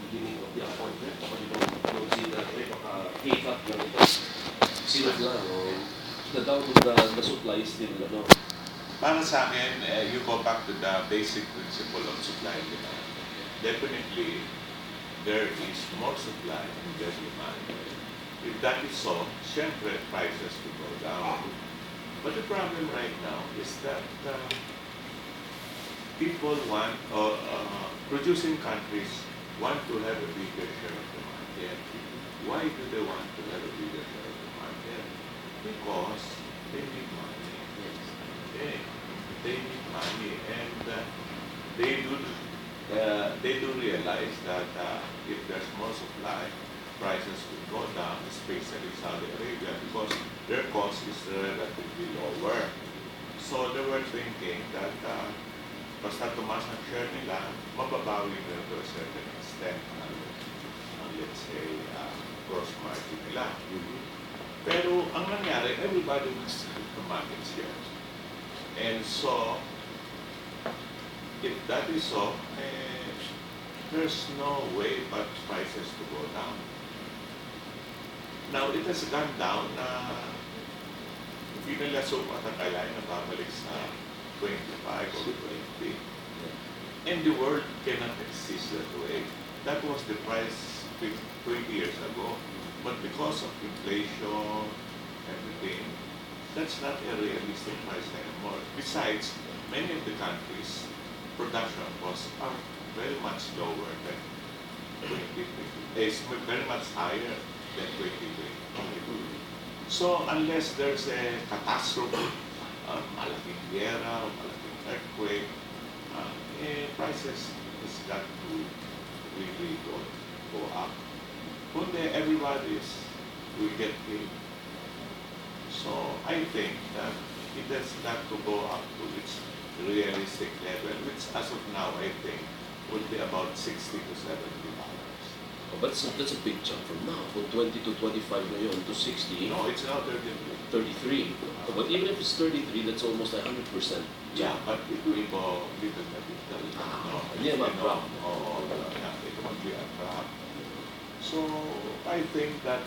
beginning of the appointment, baka you don't see that, baka hiccup lang ito. Sila lang, the down to the supply is still, Para sa akin, you go back to the basic principle of supply and demand. Definitely, there is more supply and less demand. If that is so, syempre, prices will go down. But the problem right now is that people want, producing countries want to have a bigger share of the market. Why do they want to have a bigger share of the market? Because they need money. Okay. They need money, and they do realize that if there's more supply, prices will go down, especially Saudi Arabia, because their cost is relatively lower. So they were thinking that basta tumaas ang share nila, mababawi nila to a certain extent ang let's say, gross margin nila. Pero ang nangyari, everybody wants to market share. And so, if that is so, there's no way but prices to go down. Now, it has gone down na hindi nila sukat ang kailangan na babalik sa 25 or 20. And the world cannot exist that way. That was the price 20 years ago. But because of inflation, everything, that's not a realistic price anymore. Besides, many of the countries' production costs are very much lower than 2020. It's very much higher than 2020. So unless there's a catastrophe, malaking gera, malaking earthquake, prices has got to really go up. Kundi will get killed. So I think that it has got to go up to its realistic level, which as of now I think would be about $60 to $70. But that's a big jump from now, from 20 to 25 ngayon to 60. No, it's now 33. 33. But even if it's 33, that's almost 100%. Yeah, but it will go little by little. Yeah, it won't be a drop. So I think that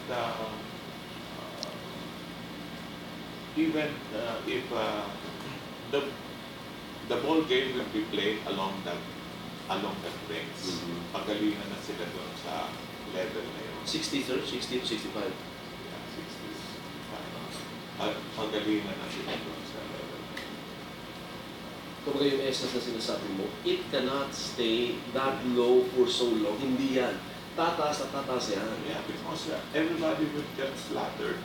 even if the ball game will be played along that range, pagalingan na sila doon sa level na yun. 60 to 65. Yeah, 65. Pagalingan na sila doon sa level na yun. Kumbaga yung essence na sinasabi mo, it cannot stay that low for so long. Hindi yan. Tataas at tataas yan. Yeah, because everybody will get slaughtered.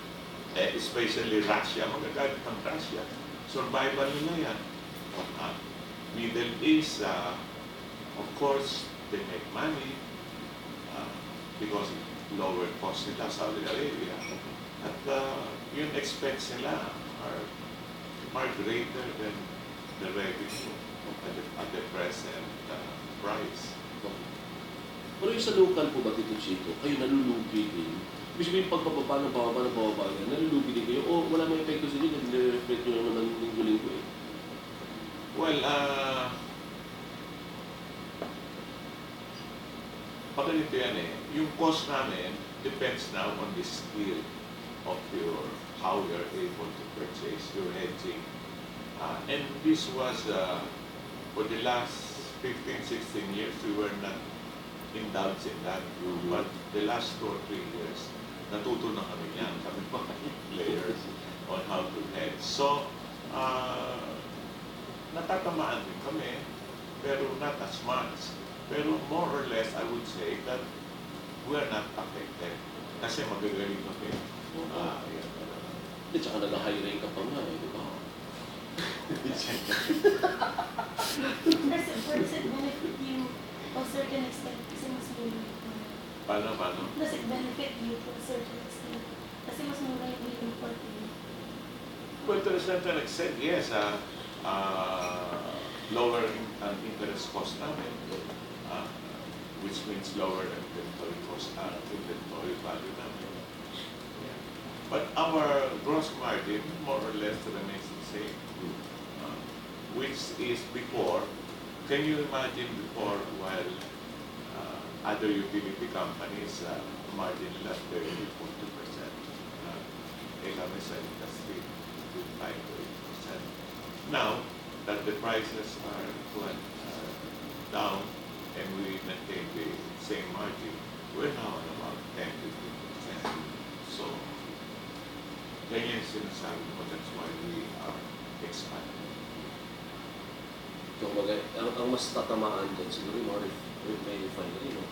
Especially Russia, magagalit ang Russia. Survival nila yan. Middle East, of course, they make money because lower cost nila, Saudi Arabia. At yung expense nila are far greater than the revenue at the present price. Pero yung sa local po ba, Tito Chito, kayo nalulugi din? Ibig sabihin, pagpapaba ng baba, nalulugi din kayo? O wala may epekto sa inyo, nag-reflect nyo naman linggo-linggo eh? Well, pagkalito yan yung cost namin depends now on the skill of how you're able to purchase your hedging. And this was, for the last 15, 16 years, we were not indulged in that. But the last 2 or 3 years, natuto na kami yan, kami mga players, on how to hedge. So, natatamaan din kami, pero not as much. Pero more or less, I would say that we are not affected. Kasi magagaling kami. At saka nag-hiring ka pa nga eh, di ba? Does it benefit you to a certain extent? Kasi mas mura. Paano? Does it benefit you to a certain extent? Kasi mas mura yung import niyo. Well, to a certain extent, yes. Lower ang interest cost namin, which means lower inventory cost, inventory value namin. Yeah. But our gross margin more or less remains the same, which is before. Can you imagine before, while other utility companies, margin nila 30 to 40%. Kami sa industry, 5 to 8%. Now, that the prices are down and we maintain the same margin, we're now at about 10 to 15%. So, ganyan yung sinasabi mo, that's why we are expanding. So, ang mas tatamaan dyan, siguro yung mga may refinery, no?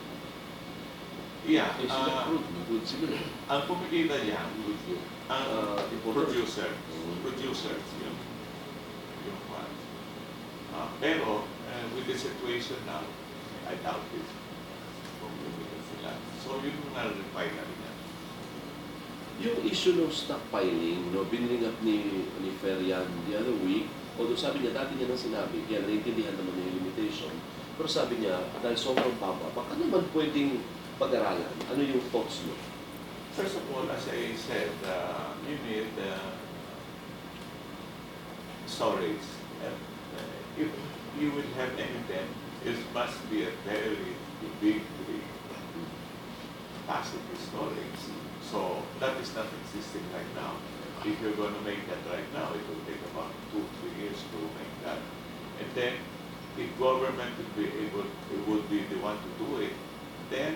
Yeah, Eh, sila crude siguro. ang kumikita niya, Crude yun. ang Importer. producers, yung part. Pero, with the situation now, I doubt it. Kung bumili sila. So, yun yung refinery niya. Yung issue ng stockpiling, no, binring up ni Ferian the other week, although sabi niya, dati niya nang sinabi, kaya naiintindihan naman yung limitation, pero sabi niya, dahil sobrang baba, baka naman pwedeng pag-aralan. Ano yung thoughts mo? First of all, as I said, you need storage. And if you will have anything, it must be a very big capacity storage. So that is not existing right now. If you're going to make that right now, it will take about 2-3 years to make that. And then, if government would be able, it would be the one to do it, then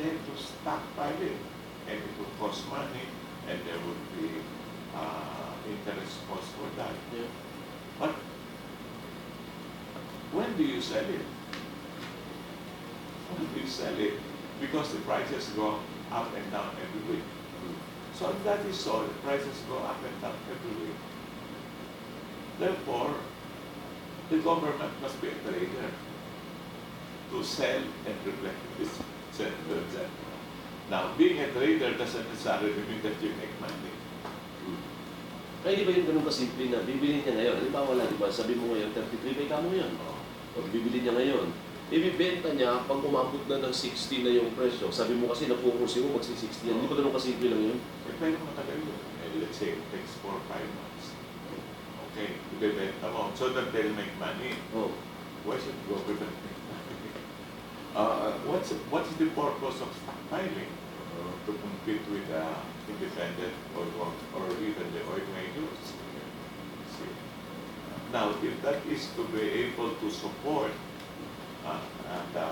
to stockpile it. And it will cost money, and there would be interest cost for that. Yeah. But when do you sell it? When do you sell it? Because the prices go up and down every week. So if that is so, the prices go up and down every week. Therefore, the government must be a trader to sell and replenish, etc. Now, being a trader doesn't necessarily mean that you make money. Kaya di ba yung ganun kasimple na bibili niya ngayon? Halimbawa wala, di ba? Sabi mo ngayon, 33 may kamo yan. O bibili niya ngayon. Ibibenta niya pag umabot na ng 60 na yung presyo. Sabi mo kasi napukusin mo magsi-60 yan. Hindi ba ganun kasimple lang yun? Eh, pero matagal yun. Let's say it takes 4 or 5 months. Okay, ibibenta mo. So that they'll make money. Oh. Why should government make money? What's the purpose of stockpiling? To compete with independent or even the oil majors. See? Now, if that is to be able to support the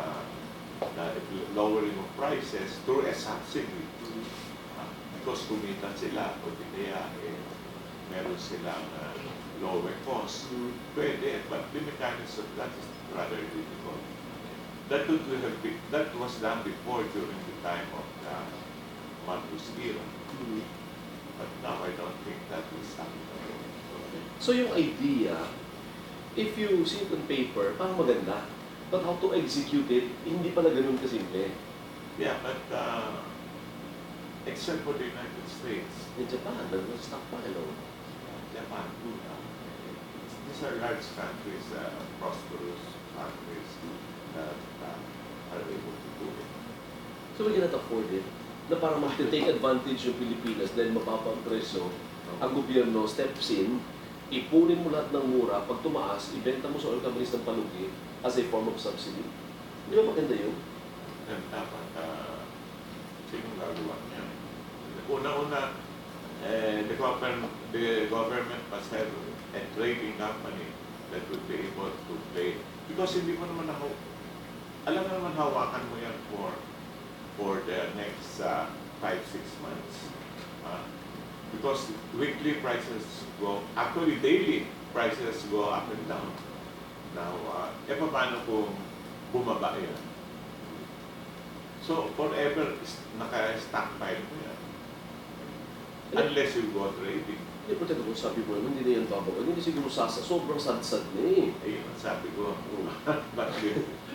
lowering of prices through a subsidy, because kumita sila o di kaya meron silang lower cost, pwede, but the mechanics of that is rather difficult. That was done before during the time of Marcos era. But now I don't think that is applicable. So yung idea, if you see it on paper, parang maganda. But how to execute it, hindi pala ganun kasimple. Yeah, but except for the United States, In Japan, nag-stockpile. Oh. Japan, these are large countries, prosperous countries that are able to do it. So we cannot afford it. Na parang mag-take advantage yung Pilipinas dahil mababa ang presyo, ang gobyerno steps in, ipunin mo lahat ng mura, pag tumaas, ibenta mo sa oil companies ng palugi as a form of subsidy. Di ba maganda yun? And dapat, sinong gagawa niya? Una-una, the government must have a trading company that would be able to play. Because hindi mo naman alam naman hawakan mo yan for the next 5-6 months. Because weekly prices go, actually daily prices go up and down. Now, paano kung bumaba yan? So, forever, naka-stockpile mo yan. Unless you go trading. Hindi po tayo kung sabi mo, hindi na yan bababa. Hindi siguro sobrang sad-sad na eh. Ayun ang sabi ko. But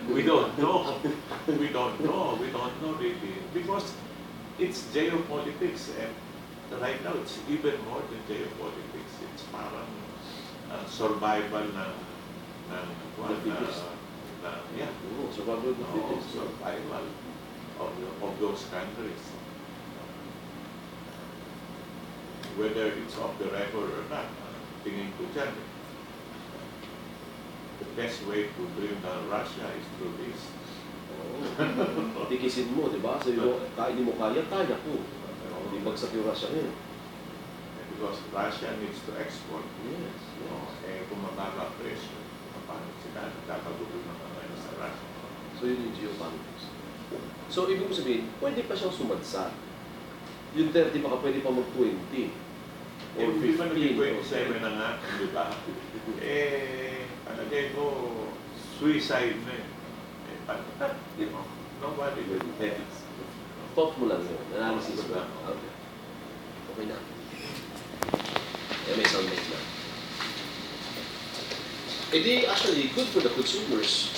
we don't know. We don't know. We don't know really. Because it's geopolitics. And right now, it's even more than geopolitics. It's parang survival ng yeah. Survival of the fittest. Survival of those countries. Whether it's off the record or not, tingin ko dyan, the best way to bring down Russia is through this. Oo. Tikisin mo, di ba? Sabi mo, hindi mo kaya ko. Di bagsak yung Russia ngayon. Because Russia needs to export. Yes, yes. Kung mababa presyo, paano sila nagkakagulo ng mga sa Russia? So yun yung geopolitics. So ibig mo sabihin, pwede pa siyang sumadsa. Yung 30 baka pwede pa mag-20. Or Hindi ba 15. naging or 27 na nga, di ba? Palagay ko, suicide na eh. Nobody will tell. Thought mo lang yun. Analysis mo lang. Okay. Okay na. May soundmate na. Eh di, actually, good for the consumers.